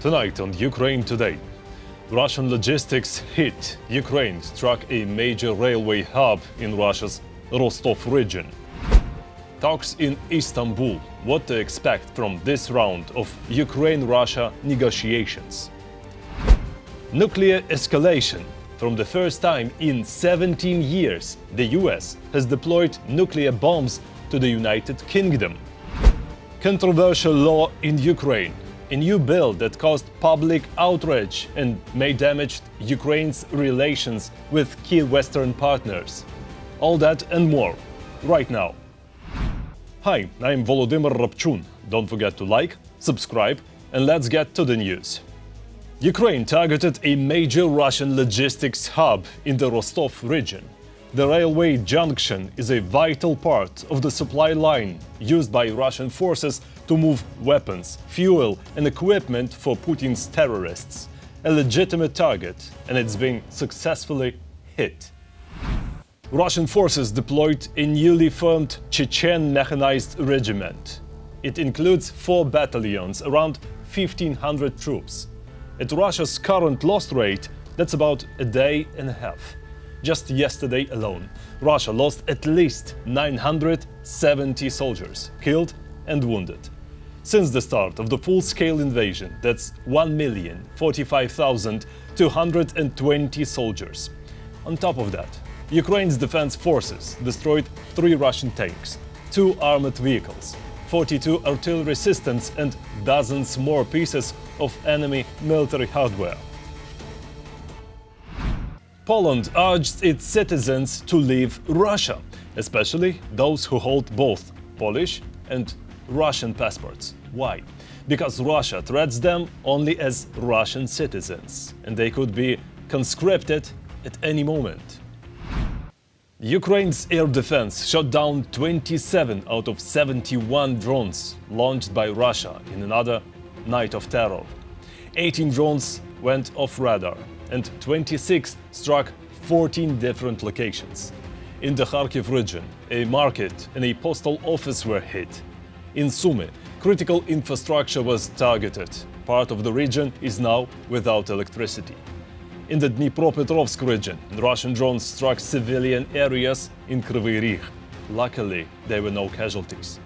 Tonight on Ukraine Today, Russian logistics hit. Ukraine struck a major railway hub in Russia's Rostov region. Talks in Istanbul. What to expect from this round of Ukraine-Russia negotiations. Nuclear escalation. For the first time in 17 years, the US has deployed nuclear bombs to the United Kingdom. Controversial law in Ukraine. A new bill that caused public outrage and may damage Ukraine's relations with key Western partners. All that and more, right now. Hi, I'm Volodymyr Rabchun. Don't forget to like, subscribe, and let's get to the news. Ukraine targeted a major Russian logistics hub in the Rostov region. The railway junction is a vital part of the supply line used by Russian forces to move weapons, fuel, and equipment for Putin's terrorists. A legitimate target, and it's been successfully hit. Russian forces deployed a newly formed Chechen mechanized regiment. It includes 4 battalions, around 1,500 troops. At Russia's current loss rate, that's about a day and a half. Just yesterday alone, Russia lost at least 970 soldiers, killed and wounded. Since the start of the full-scale invasion, that's 1,045,220 soldiers. On top of that, Ukraine's defense forces destroyed 3 Russian tanks, 2 armored vehicles, 42 artillery systems and dozens more pieces of enemy military hardware. Poland urged its citizens to leave Russia, especially those who hold both Polish and Russian passports. Why? Because Russia treats them only as Russian citizens, and they could be conscripted at any moment. Ukraine's air defense shot down 27 out of 71 drones launched by Russia in another night of terror. 18 drones went off radar, and 26 struck 14 different locations. In the Kharkiv region, a market and a postal office were hit. In Sumy, critical infrastructure was targeted. Part of the region is now without electricity. In the Dnipropetrovsk region, Russian drones struck civilian areas in Kryvyi Rih. Luckily, there were no casualties.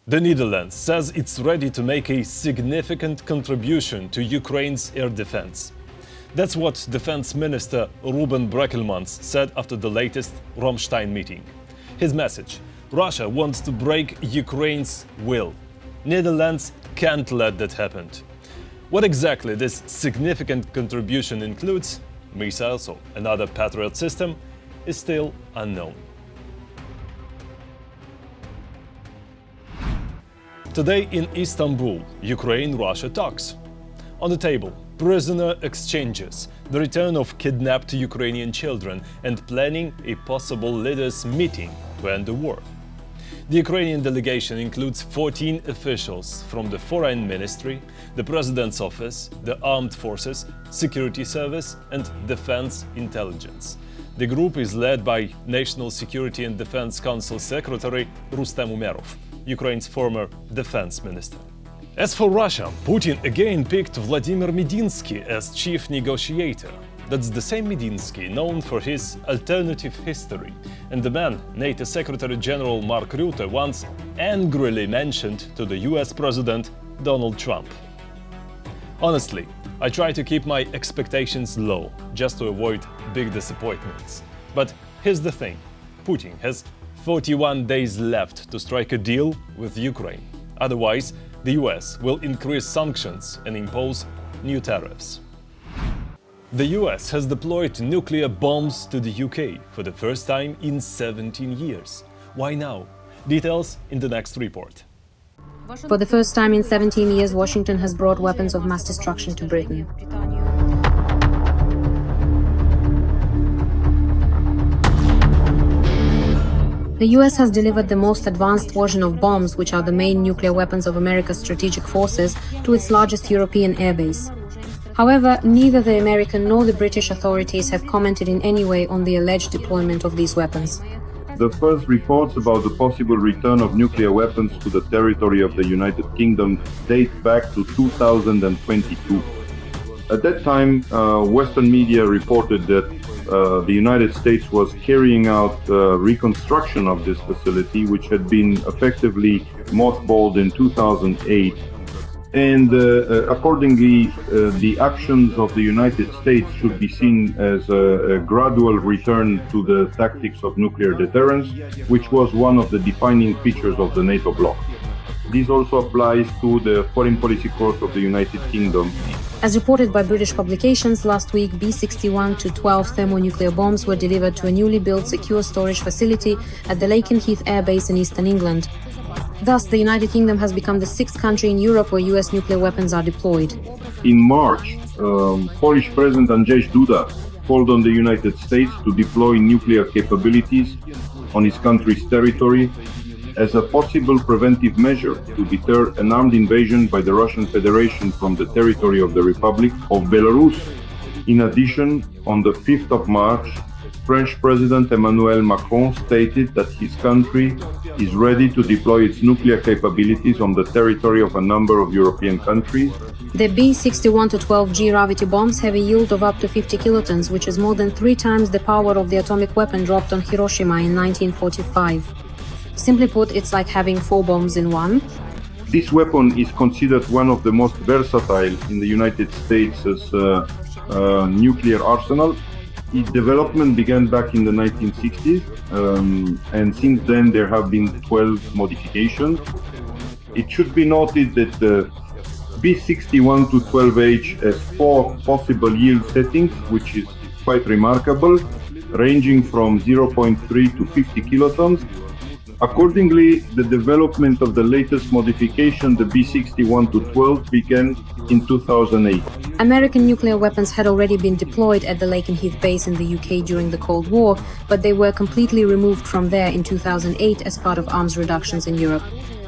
The Netherlands says it's ready to make a significant contribution to Ukraine's air defense. That's what Defense Minister Ruben Brekelmans said after the latest Ramstein meeting. His message: Russia wants to break Ukraine's will. Netherlands can't let that happen. What exactly this significant contribution includes, missiles or another Patriot system, is still unknown. Today in Istanbul, Ukraine-Russia talks. On the table, prisoner exchanges, the return of kidnapped Ukrainian children, and planning a possible leaders' meeting to end the war. The Ukrainian delegation includes 14 officials from the Foreign Ministry, the President's Office, the Armed Forces, Security Service, and Defense Intelligence. The group is led by National Security and Defense Council Secretary Rustem Umerov, Ukraine's former defense minister. As for Russia, Putin again picked Vladimir Medinsky as chief negotiator. That's the same Medinsky known for his alternative history, and the man NATO Secretary General Mark Rutte once angrily mentioned to the US President Donald Trump. Honestly, I try to keep my expectations low, just to avoid big disappointments. But here's the thing: Putin has 41 days left to strike a deal with Ukraine. Otherwise, the US will increase sanctions and impose new tariffs. The US has deployed nuclear bombs to the UK for the first time in 17 years. Why now? Details in the next report. For the first time in 17 years, Washington has brought weapons of mass destruction to Britain. The US has delivered the most advanced version of bombs, which are the main nuclear weapons of America's strategic forces, to its largest European airbase. However, neither the American nor the British authorities have commented in any way on the alleged deployment of these weapons. The first reports about the possible return of nuclear weapons to the territory of the United Kingdom date back to 2022. At that time, Western media reported that the United States was carrying out reconstruction of this facility, which had been effectively mothballed in 2008. And accordingly, the actions of the United States should be seen as a gradual return to the tactics of nuclear deterrence, which was one of the defining features of the NATO bloc. This also applies to the foreign policy course of the United Kingdom. As reported by British publications, last week B-61-12 thermonuclear bombs were delivered to a newly built secure storage facility at the Lakenheath Air Base in eastern England. Thus, the United Kingdom has become the sixth country in Europe where US nuclear weapons are deployed. In March, Polish President Andrzej Duda called on the United States to deploy nuclear capabilities on his country's territory as a possible preventive measure to deter an armed invasion by the Russian Federation from the territory of the Republic of Belarus. In addition, on the 5th of March, French President Emmanuel Macron stated that his country is ready to deploy its nuclear capabilities on the territory of a number of European countries. The B-61-12G gravity bombs have a yield of up to 50 kilotons, which is more than 3 times the power of the atomic weapon dropped on Hiroshima in 1945. Simply put, it's like having 4 bombs in one. This weapon is considered one of the most versatile in the United States' nuclear arsenal. Its development began back in the 1960s, and since then there have been 12 modifications. It should be noted that the B-61-12H has 4 possible yield settings, which is quite remarkable, ranging from 0.3 to 50 kilotons. Accordingly, the development of the latest modification, the B-61-12, began in 2008. American nuclear weapons had already been deployed at the Lakenheath base in the UK during the Cold War, but they were completely removed from there in 2008 as part of arms reductions in Europe.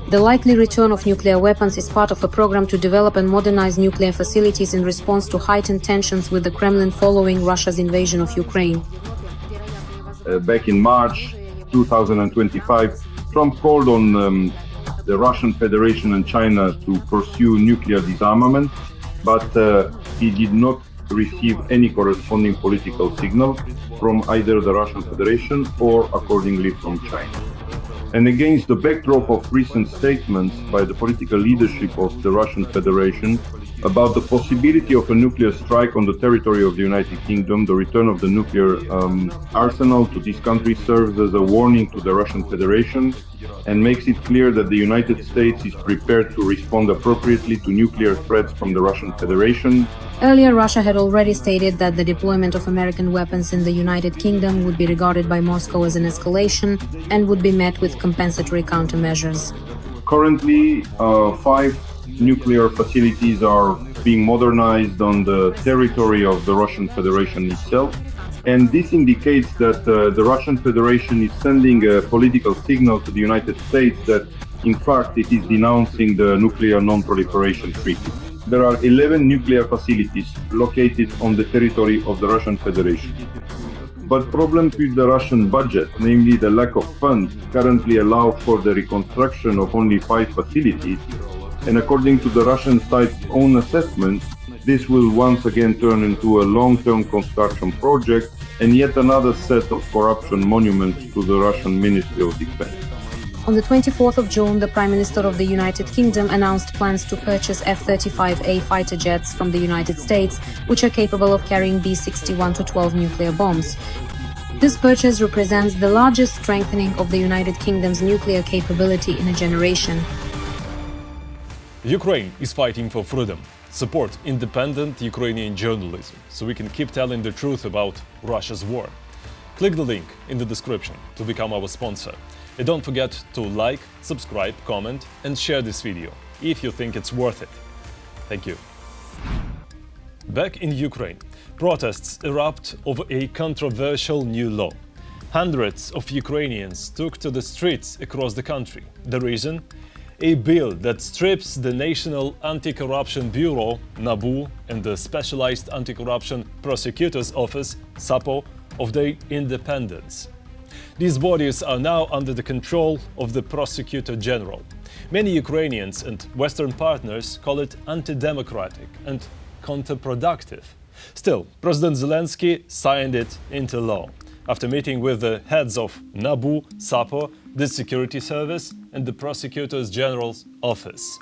The likely return of nuclear weapons is part of a program to develop and modernize nuclear facilities in response to heightened tensions with the Kremlin following Russia's invasion of Ukraine. Back in March 2025, Trump called on the Russian Federation and China to pursue nuclear disarmament, but he did not receive any corresponding political signal from either the Russian Federation or accordingly from China. And against the backdrop of recent statements by the political leadership of the Russian Federation about the possibility of a nuclear strike on the territory of the United Kingdom, the return of the nuclear arsenal to this country serves as a warning to the Russian Federation and makes it clear that the United States is prepared to respond appropriately to nuclear threats from the Russian Federation. Earlier, Russia had already stated that the deployment of American weapons in the United Kingdom would be regarded by Moscow as an escalation and would be met with compensatory countermeasures. Currently, 5 nuclear facilities are being modernized on the territory of the Russian Federation itself. And this indicates that the Russian Federation is sending a political signal to the United States that, in fact, it is denouncing the Nuclear Non-Proliferation Treaty. There are 11 nuclear facilities located on the territory of the Russian Federation. But problems with the Russian budget, namely the lack of funds, currently allow for the reconstruction of only 5 facilities. And according to the Russian side's own assessment, this will once again turn into a long-term construction project and yet another set of corruption monuments to the Russian Ministry of Defense. On the 24th of June, the Prime Minister of the United Kingdom announced plans to purchase F-35A fighter jets from the United States, which are capable of carrying B-61-12 nuclear bombs. This purchase represents the largest strengthening of the United Kingdom's nuclear capability in a generation. Ukraine is fighting for freedom. Support independent Ukrainian journalism so we can keep telling the truth about Russia's war. Click the link in the description to become our sponsor. And don't forget to like, subscribe, comment and share this video if you think it's worth it. Thank you. Back in Ukraine, protests erupt over a controversial new law. Hundreds of Ukrainians took to the streets across the country. The reason? A bill that strips the National Anti-Corruption Bureau, NABU, and the Specialized Anti-Corruption Prosecutor's Office, SAPO, of their independence. These bodies are now under the control of the Prosecutor General. Many Ukrainians and Western partners call it anti-democratic and counterproductive. Still, President Zelensky signed it into law after meeting with the heads of NABU, SAPO, the Security Service and the Prosecutor General's office.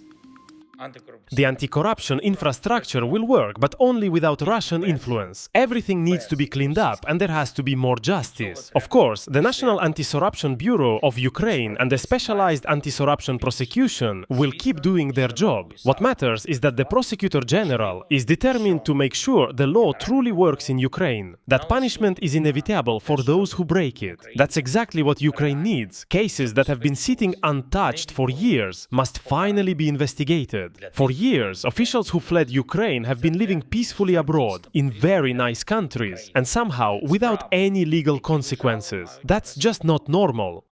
The anti-corruption infrastructure will work, but only without Russian influence. Everything needs to be cleaned up and there has to be more justice. Of course, the National Anti-Corruption Bureau of Ukraine and the specialized anti-corruption prosecution will keep doing their job. What matters is that the Prosecutor General is determined to make sure the law truly works in Ukraine, that punishment is inevitable for those who break it. That's exactly what Ukraine needs. Cases that have been sitting untouched for years must finally be investigated. For years, officials who fled Ukraine have been living peacefully abroad, in very nice countries, and somehow without any legal consequences. That's just not normal.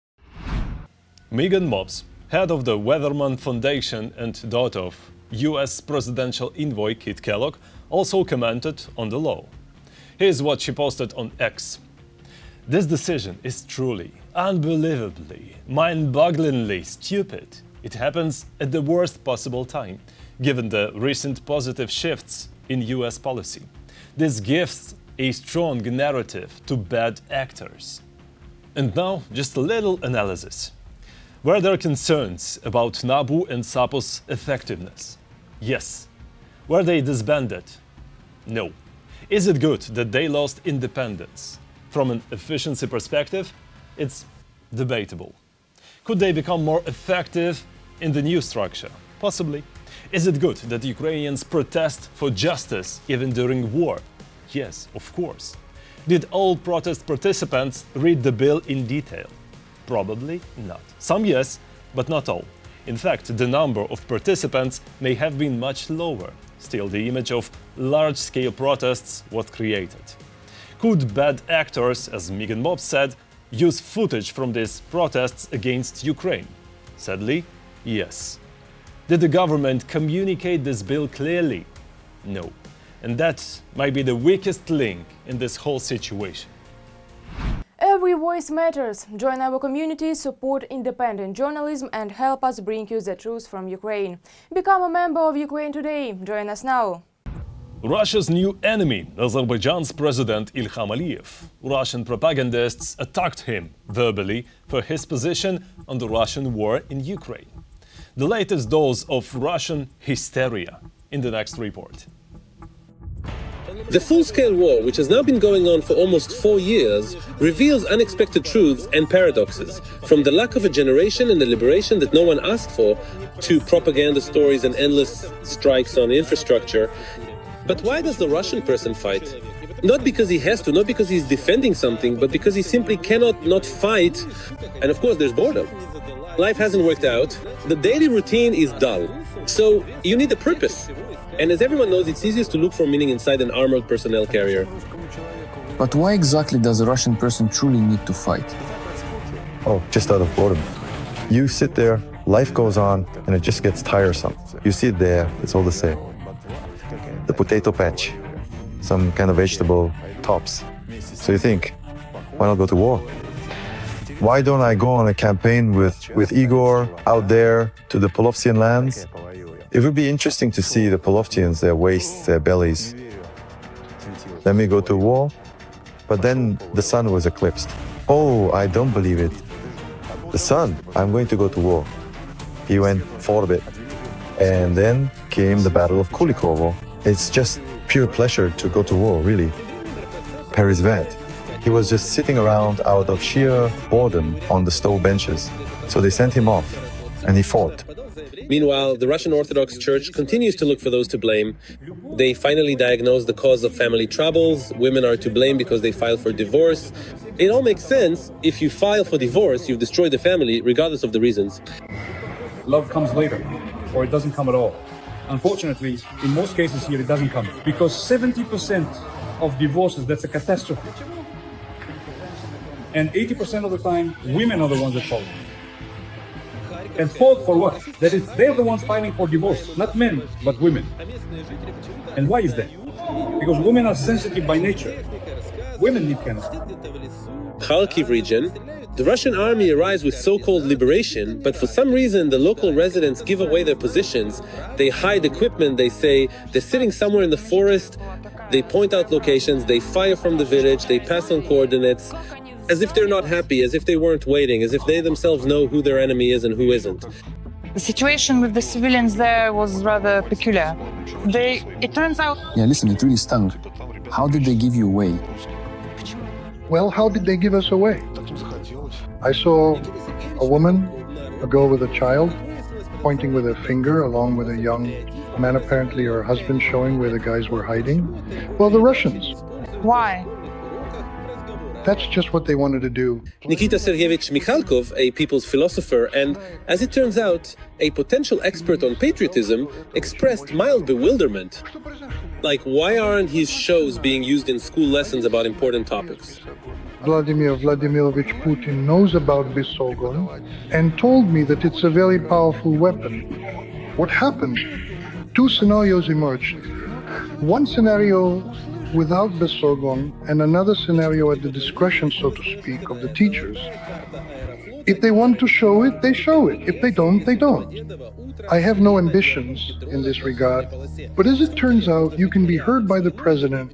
Megan Mobbs, head of the Weatherman Foundation and daughter of US presidential envoy Kit Kellogg, also commented on the law. Here's what she posted on X. This decision is truly, unbelievably, mind-bogglingly stupid. It happens at the worst possible time, given the recent positive shifts in US policy. This gives a strong narrative to bad actors. And now, just a little analysis. Were there concerns about NABU and SAPO's effectiveness? Yes. Were they disbanded? No. Is it good that they lost independence? From an efficiency perspective, it's debatable. Could they become more effective in the new structure? Possibly. Is it good that Ukrainians protest for justice even during war? Yes, of course. Did all protest participants read the bill in detail? Probably not. Some yes, but not all. In fact, the number of participants may have been much lower. Still, the image of large-scale protests was created. Could bad actors, as Megan Mobbs said, use footage from these protests against Ukraine? Sadly, yes. Did the government communicate this bill clearly? No. And that might be the weakest link in this whole situation. Every voice matters. Join our community, support independent journalism and help us bring you the truth from Ukraine. Become a member of Ukraine Today. Join us now. Russia's new enemy, Azerbaijan's president Ilham Aliyev. Russian propagandists attacked him verbally for his position on the Russian war in Ukraine. The latest dose of Russian hysteria in the next report. The full-scale war, which has now been going on for almost 4 years, reveals unexpected truths and paradoxes, from the lack of a generation and the liberation that no one asked for, to propaganda stories and endless strikes on infrastructure. But why does the Russian person fight? Not because he has to, not because he's defending something, but because he simply cannot not fight. And of course, there's boredom. Life hasn't worked out. The daily routine is dull. So you need a purpose. And as everyone knows, it's easiest to look for meaning inside an armored personnel carrier. But why exactly does a Russian person truly need to fight? Oh, just out of boredom. You sit there, life goes on, and it just gets tiresome. You sit there, it's all the same. The potato patch, some kind of vegetable tops. So you think, why not go to war? Why don't I go on a campaign with Igor out there to the Polovtsian lands? It would be interesting to see the Polovtians, their waists, their bellies. Let me go to war, but then the sun was eclipsed. Oh, I don't believe it. The sun, I'm going to go to war. He went for a bit. And then came the Battle of Kulikovo. It's just pure pleasure to go to war, really. Perizvet. He was just sitting around out of sheer boredom on the stove benches. So they sent him off, and he fought. Meanwhile, the Russian Orthodox Church continues to look for those to blame. They finally diagnosed the cause of family troubles. Women are to blame because they filed for divorce. It all makes sense. If you file for divorce, you've destroyed the family, regardless of the reasons. Love comes later, or it doesn't come at all. Unfortunately, in most cases here, it doesn't come. Because 70% of divorces, that's a catastrophe. And 80% of the time, women are the ones that fall. And fault for what? That is, they're the ones filing for divorce, not men, but women. And why is that? Because women are sensitive by nature. Women need chemistry. Kharkiv region, The Russian army arrives with so-called liberation, but for some reason the local residents give away their positions. They hide equipment, they say they're sitting somewhere in the forest, they point out locations, they fire from the village, they pass on coordinates, as if they're not happy, as if they weren't waiting, as if they themselves know who their enemy is and who isn't. The situation with the civilians there was rather peculiar. It turns out... Yeah, listen, it really stung. How did they give you away? Well, how did they give us away? I saw a woman, a girl with a child, pointing with a finger along with a young man, apparently her husband, showing where the guys were hiding. Well, the Russians. Why? That's just what they wanted to do. Nikita Sergeyevich Mikhalkov, a people's philosopher and, as it turns out, a potential expert on patriotism, expressed mild bewilderment. Like, why aren't his shows being used in school lessons about important topics? Vladimir Vladimirovich Putin knows about Besogon and told me that it's a very powerful weapon. What happened? Two scenarios emerged. One scenario without Besogon and another scenario at the discretion, so to speak, of the teachers. If they want to show it, they show it. If they don't, they don't. I have no ambitions in this regard, but as it turns out, you can be heard by the president.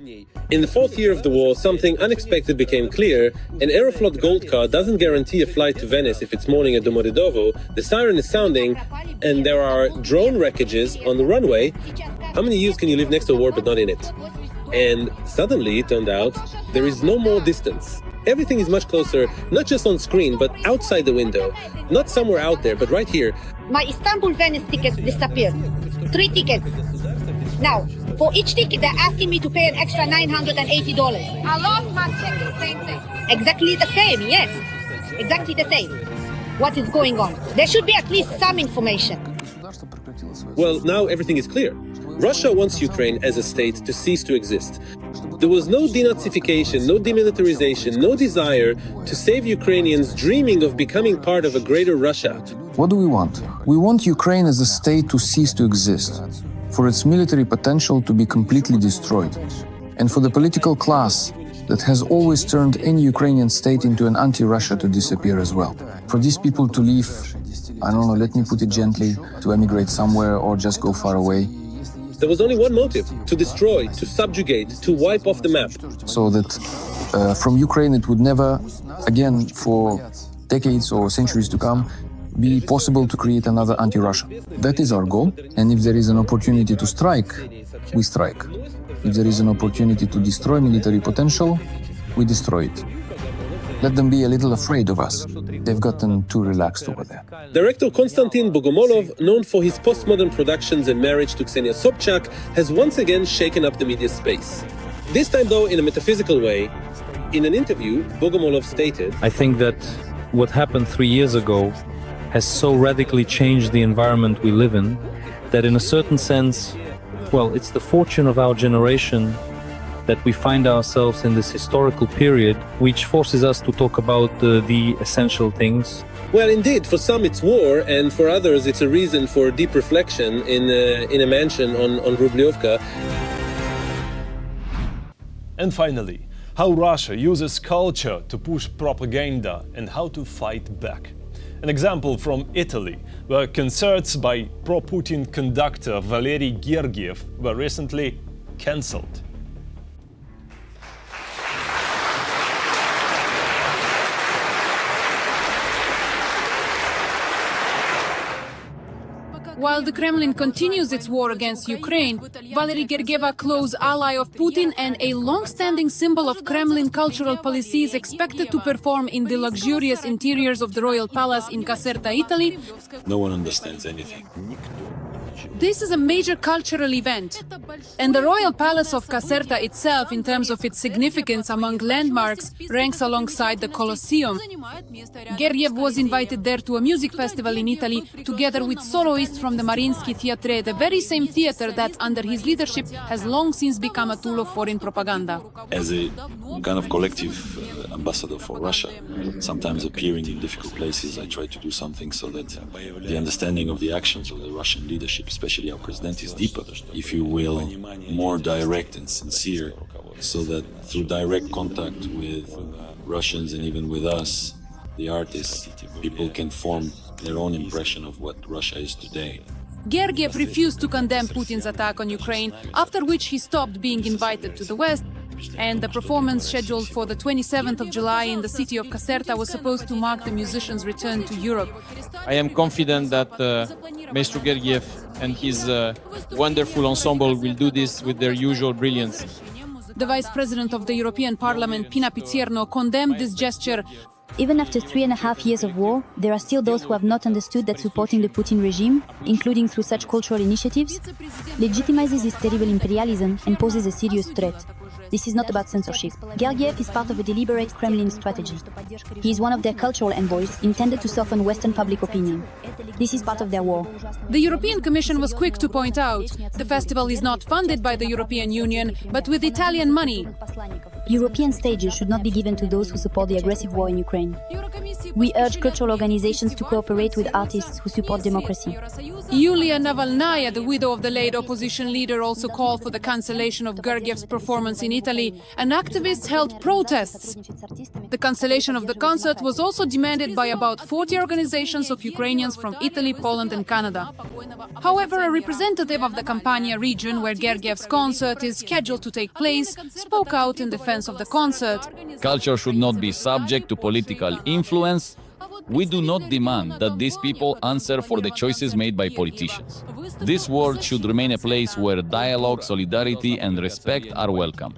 In the fourth year of the war, something unexpected became clear. An Aeroflot Gold card doesn't guarantee a flight to Venice if it's morning at Domodedovo. The siren is sounding, and there are drone wreckages on the runway. How many years can you live next to a war but not in it? And suddenly, it turned out, there is no more distance. Everything is much closer, not just on screen, but outside the window. Not somewhere out there, but right here. My Istanbul-Venice tickets disappeared. 3 tickets. Now, for each ticket, they're asking me to pay an extra $980. I lost my ticket, same thing. Exactly the same, yes. Exactly the same. What is going on? There should be at least some information. Well, now everything is clear. Russia wants Ukraine as a state to cease to exist. There was no denazification, no demilitarization, no desire to save Ukrainians dreaming of becoming part of a greater Russia. What do we want? We want Ukraine as a state to cease to exist, for its military potential to be completely destroyed, and for the political class that has always turned any Ukrainian state into an anti-Russia to disappear as well. For these people to leave, I don't know, let me put it gently, to emigrate somewhere or just go far away. There was only one motive: to destroy, to subjugate, to wipe off the map. So that from Ukraine it would never, again, for decades or centuries to come, be possible to create another anti-Russia. That is our goal, and if there is an opportunity to strike, we strike. If there is an opportunity to destroy military potential, we destroy it. Let them be a little afraid of us. They've gotten too relaxed over there. Director Konstantin Bogomolov, known for his postmodern productions and marriage to Ksenia Sobchak, has once again shaken up the media space. This time, though, in a metaphysical way. In an interview, Bogomolov stated, I think that what happened 3 years ago has so radically changed the environment we live in that in a certain sense, well, it's the fortune of our generation that we find ourselves in this historical period, which forces us to talk about the essential things. Well, indeed, for some it's war, and for others it's a reason for deep reflection in a mansion on Rubliovka. And finally, how Russia uses culture to push propaganda and how to fight back. An example from Italy, where concerts by pro-Putin conductor Valery Gergiev were recently cancelled. While the Kremlin continues its war against Ukraine, Valery Gergiev, a close ally of Putin and a long-standing symbol of Kremlin cultural policy, is expected to perform in the luxurious interiors of the royal palace in Caserta, Italy. No one understands anything. This is a major cultural event, and the royal palace of Caserta itself, in terms of its significance among landmarks, ranks alongside the Colosseum. Gergiev was invited there to a music festival in Italy, together with soloists from the Mariinsky Theatre, the very same theatre that, under his leadership, has long since become a tool of foreign propaganda. As a kind of collective ambassador for Russia, sometimes appearing in difficult places, I try to do something so that the understanding of the actions of the Russian leadership, especially our president, is deeper, if you will, more direct and sincere, so that through direct contact with Russians and even with us, the artists, people can form their own impression of what Russia is today. Gergiev refused to condemn Putin's attack on Ukraine, after which he stopped being invited to the West, and the performance scheduled for the 27th of July in the city of Caserta was supposed to mark the musician's return to Europe. I am confident that Maestro Gergiev and his wonderful ensemble will do this with their usual brilliance. The Vice President of the European Parliament, Pina Pizzerno, condemned this gesture. Even after 3.5 years of war, there are still those who have not understood that supporting the Putin regime, including through such cultural initiatives, legitimizes this terrible imperialism and poses a serious threat. This is not about censorship. Gergiev is part of a deliberate Kremlin strategy. He is one of their cultural envoys, intended to soften Western public opinion. This is part of their war. The European Commission was quick to point out the festival is not funded by the European Union, but with Italian money. European stages should not be given to those who support the aggressive war in Ukraine. We urge cultural organizations to cooperate with artists who support democracy. Yulia Navalnaya, the widow of the late opposition leader, also called for the cancellation of Gergiev's performance in Italy, and activists held protests. The cancellation of the concert was also demanded by about 40 organizations of Ukrainians from Italy, Poland and Canada. However, a representative of the Campania region, where Gergiev's concert is scheduled to take place, spoke out in defense of the concert. Culture should not be subject to political influence. We do not demand that these people answer for the choices made by politicians. This world should remain a place where dialogue, solidarity and respect are welcome.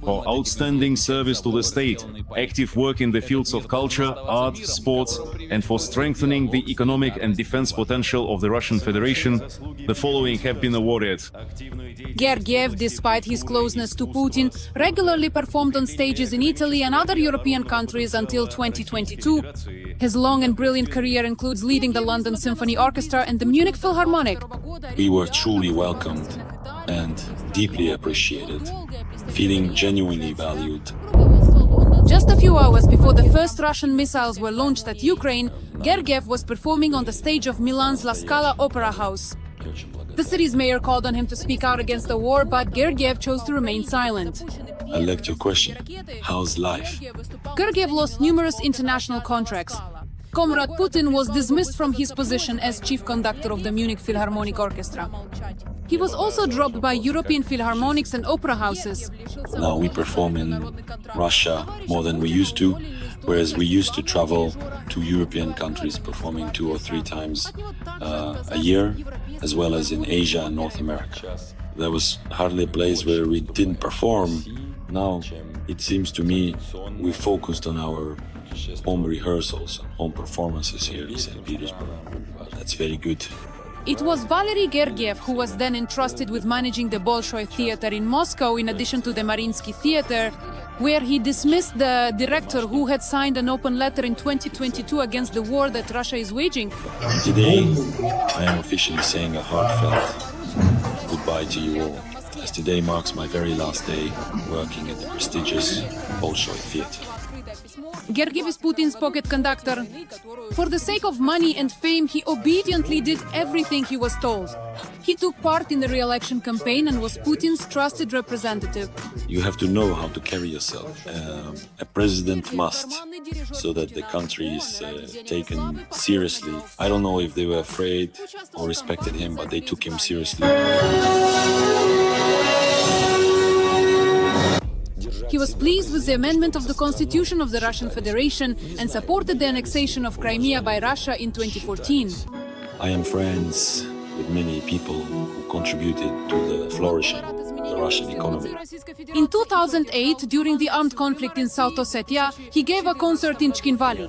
For outstanding service to the state, active work in the fields of culture, art, sports, and for strengthening the economic and defense potential of the Russian Federation, the following have been awarded. Gergiev, despite his closeness to Putin, regularly performed on stages in Italy and other European countries until 2022. His long and brilliant career includes leading the London Symphony Orchestra and the Munich Philharmonic. We were truly welcomed and deeply appreciated, feeling genuinely valued. Just a few hours before the first Russian missiles were launched at Ukraine, Gergiev was performing on the stage of Milan's La Scala Opera House. The city's mayor called on him to speak out against the war, but Gergiev chose to remain silent. I liked your question. How's life? Gergiev lost numerous international contracts. Comrade Putin was dismissed from his position as chief conductor of the Munich Philharmonic Orchestra. He was also dropped by European philharmonics and opera houses. Now we perform in Russia more than we used to, whereas we used to travel to European countries performing 2 or 3 times a year, as well as in Asia and North America. There was hardly a place where we didn't perform. Now, it seems to me, we focused on our home rehearsals and home performances here in St. Petersburg. That's very good. It was Valery Gergiev who was then entrusted with managing the Bolshoi Theater in Moscow, in addition to the Mariinsky Theater, where he dismissed the director who had signed an open letter in 2022 against the war that Russia is waging. Today, I am officially saying a heartfelt goodbye to you all, as today marks my very last day working at the prestigious Bolshoi Theater. Gergiev is Putin's pocket conductor. For the sake of money and fame, he obediently did everything he was told. He took part in the re-election campaign and was Putin's trusted representative. You have to know how to carry yourself. A president must, so that the country is taken seriously. I don't know if they were afraid or respected him, but they took him seriously. He was pleased with the amendment of the Constitution of the Russian Federation and supported the annexation of Crimea by Russia in 2014. I am friends with many people who contributed to the flourishing of the Russian economy. In 2008, during the armed conflict in South Ossetia, he gave a concert in Chkinvali.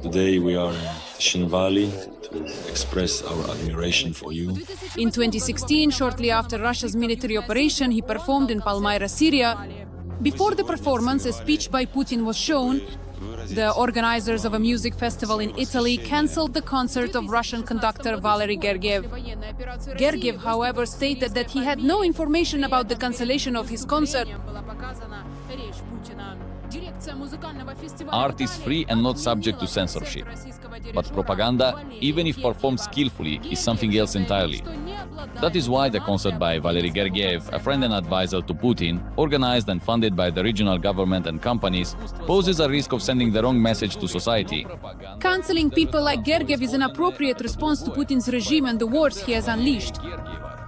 Today we are in Chkinvali to express our admiration for you. In 2016, shortly after Russia's military operation, he performed in Palmyra, Syria. Before the performance, a speech by Putin was shown. The organizers of a music festival in Italy cancelled the concert of Russian conductor Valery Gergiev. Gergiev, however, stated that he had no information about the cancellation of his concert. Art is free and not subject to censorship. But propaganda, even if performed skillfully, is something else entirely. That is why the concert by Valery Gergiev, a friend and advisor to Putin, organized and funded by the regional government and companies, poses a risk of sending the wrong message to society. Canceling people like Gergiev is an appropriate response to Putin's regime and the wars he has unleashed.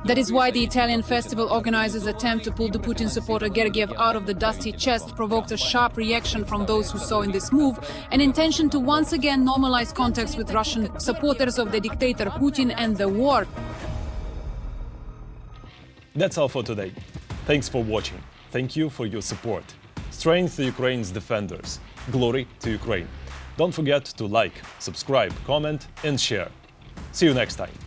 That is why the Italian festival organizers' attempt to pull the Putin supporter Gergiev out of the dusty chest provoked a sharp reaction from those who saw in this move an intention to once again normalize contacts with Russian supporters of the dictator Putin and the war. That's all for today. Thanks for watching. Thank you for your support. Strength to Ukraine's defenders. Glory to Ukraine. Don't forget to like, subscribe, comment and share. See you next time.